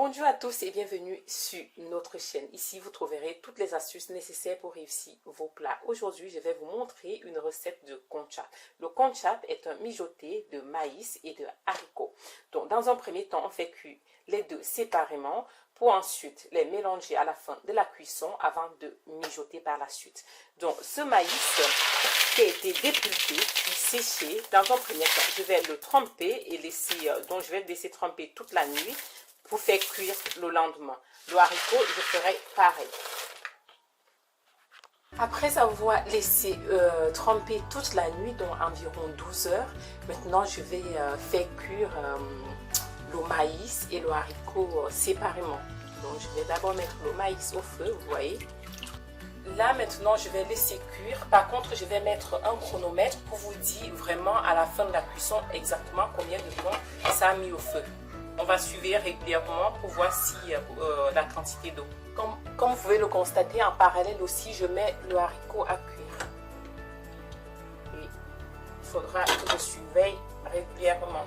Bonjour à tous et bienvenue sur notre chaîne. Ici, vous trouverez toutes les astuces nécessaires pour réussir vos plats. Aujourd'hui, je vais vous montrer une recette de concha. Le concha est un mijoté de maïs et de haricots. Donc, dans un premier temps, on fait cuire les deux séparément pour ensuite les mélanger à la fin de la cuisson avant de mijoter par la suite. Donc, ce maïs qui a été dépulpé puis séché, dans un premier temps, je vais le tremper et laisser, donc je vais le laisser tremper toute la nuit pour faire cuire le lendemain. Le haricot, je ferai pareil. Après avoir laissé tremper toute la nuit, donc environ 12 heures, maintenant je vais faire cuire le maïs et le haricot séparément. Donc je vais d'abord mettre le maïs au feu, vous voyez. Là maintenant je vais laisser cuire. Par contre je vais mettre un chronomètre pour vous dire vraiment à la fin de la cuisson exactement combien de temps ça a mis au feu. On va suivre régulièrement pour voir si la quantité d'eau. Comme vous pouvez le constater, en parallèle aussi, je mets le haricot à cuire. Et il faudra que je surveille régulièrement.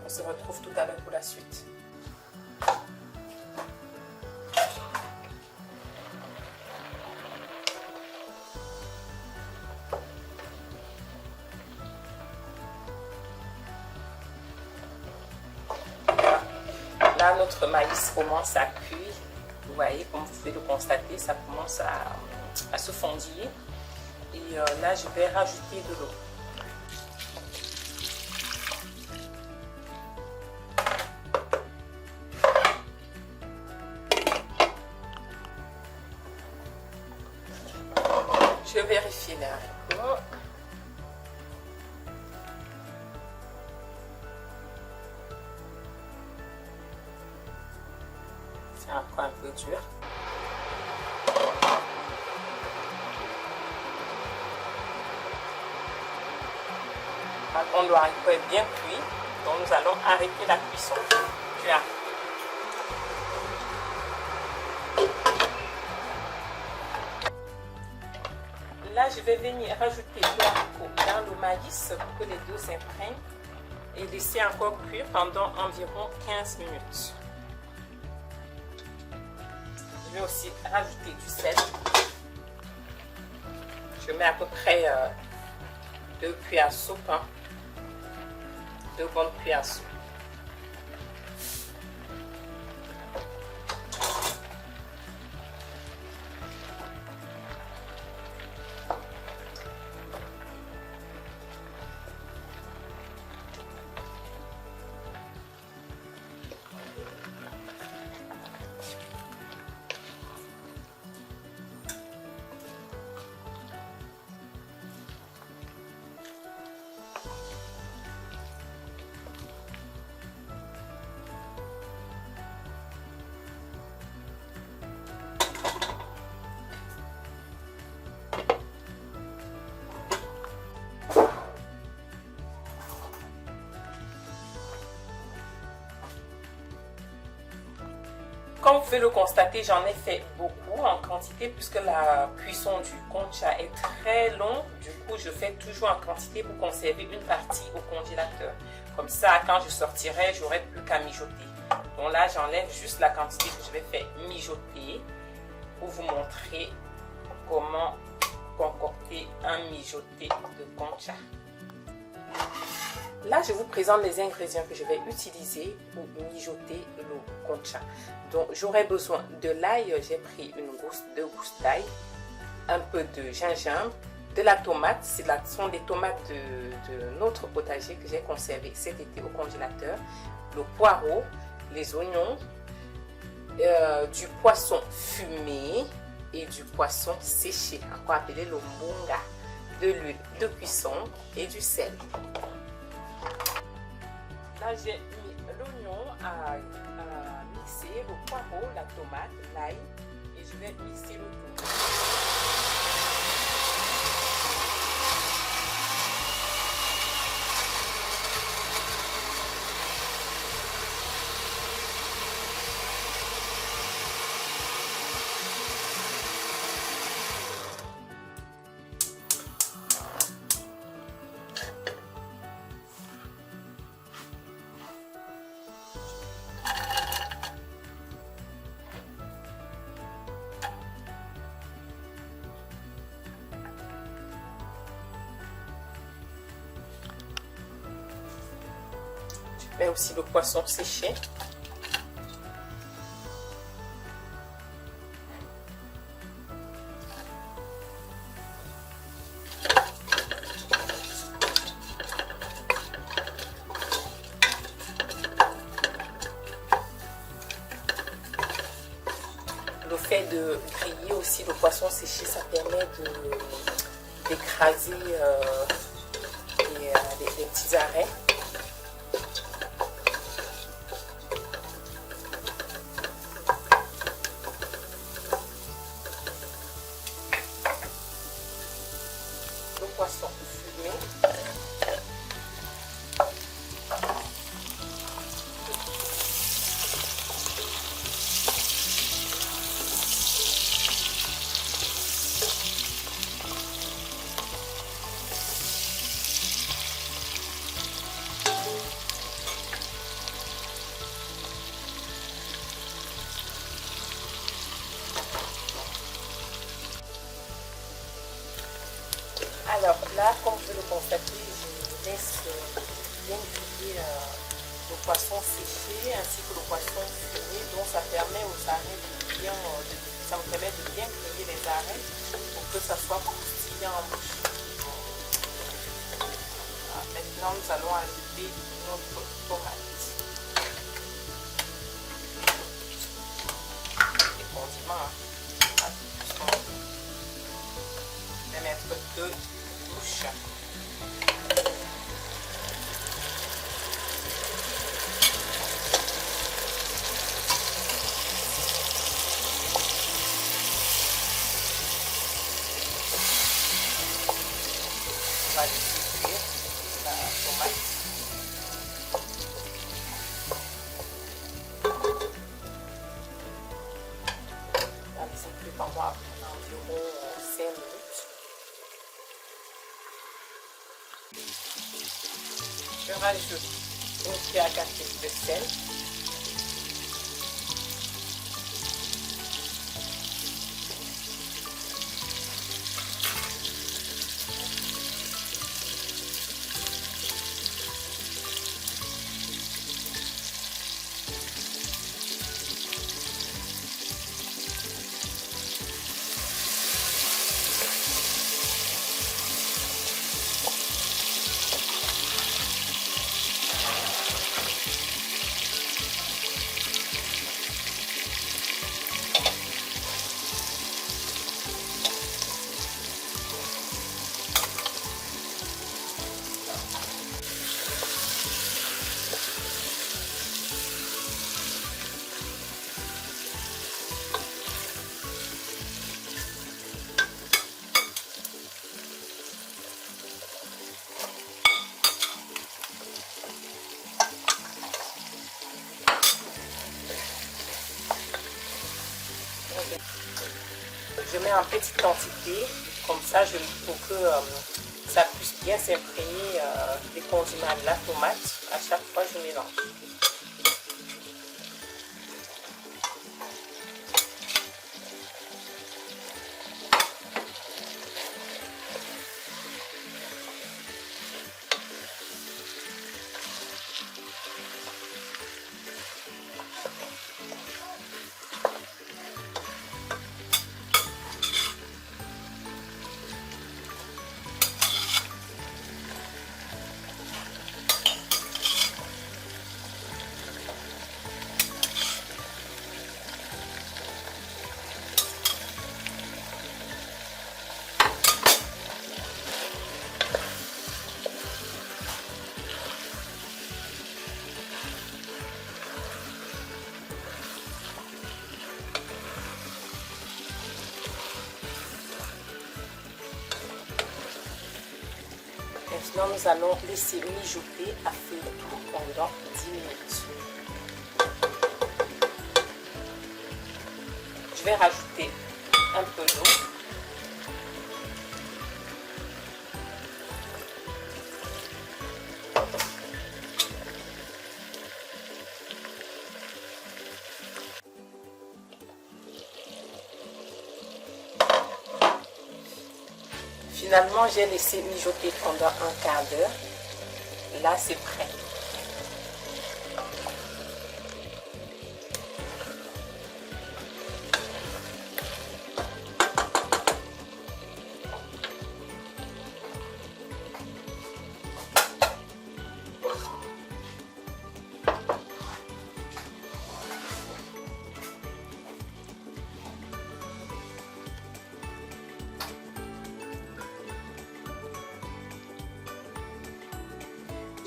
On se retrouve tout à l'heure pour la suite. Là, notre maïs commence à cuire. Vous voyez, comme vous pouvez le constater, ça commence à se fondiller. Et là, je vais rajouter de l'eau. Je vérifie les haricots. C'est encore un peu dur. Par contre, le haricot est bien cuit, donc nous allons arrêter la cuisson du haricot. Là, je vais venir rajouter le haricot dans le maïs pour que les deux s'imprègnent et laisser encore cuire pendant environ 15 minutes. Je vais aussi rajouter du sel. Je mets à peu près 2 cuillères à soupe, 2 bonnes cuillères à soupe. Comme vous pouvez le constater, j'en ai fait beaucoup en quantité puisque la cuisson du concha est très longue. Du coup, je fais toujours en quantité pour conserver une partie au congélateur. Comme ça, quand je sortirai, j'aurai plus qu'à mijoter. Donc là, j'enlève juste la quantité que je vais faire mijoter pour vous montrer comment concocter un mijoté de concha. Là, je vous présente les ingrédients que je vais utiliser pour mijoter le concha. Donc, j'aurai besoin de l'ail. J'ai pris 2 gousses d'ail, un peu de gingembre, de la tomate. Ce sont des tomates de notre potager que j'ai conservé cet été au congélateur. Le poireau, les oignons, du poisson fumé et du poisson séché, encore appelé le mbunga, de l'huile de cuisson et du sel. Là, j'ai mis l'oignon à mixer, le poireau, la tomate, l'ail et je vais mixer le tout. mets aussi le poisson séché. Le fait de griller aussi le poisson séché, ça permet d'écraser les petits arrêts. Le poisson fumé. Alors là, comme vous le constatez, je laisse bien griller le poisson séché ainsi que le poisson fumé. Donc ça permet aux arrêts ça me permet de bien griller les arrêts pour que ça soit croustillant en bouche. Maintenant, nous allons ajouter notre tomate. Les condiments. Je vais mettre 2 touches. On va laisser cuire la tomate. On va laisser cuire pendant environ 5 minutes. Je rajoute une cuillère à café de sel. Je mets en petite quantité, comme ça pour que ça puisse bien s'imprégner des condiments de la tomate. À chaque fois, je mélange. Maintenant, nous allons laisser mijoter à feu doux pendant 10 minutes. Je vais rajouter un peu d'eau. Finalement, j'ai laissé mijoter pendant un quart d'heure. Là, c'est prêt.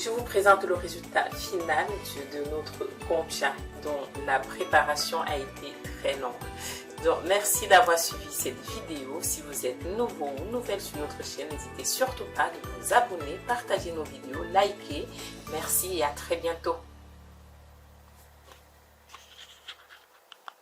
je vous présente le résultat final de notre concha dont la préparation a été très longue. Donc merci d'avoir suivi cette vidéo. Si vous êtes nouveau ou nouvelle sur notre chaîne, n'hésitez surtout pas de vous abonner, partager nos vidéos, liker. Merci et à très bientôt.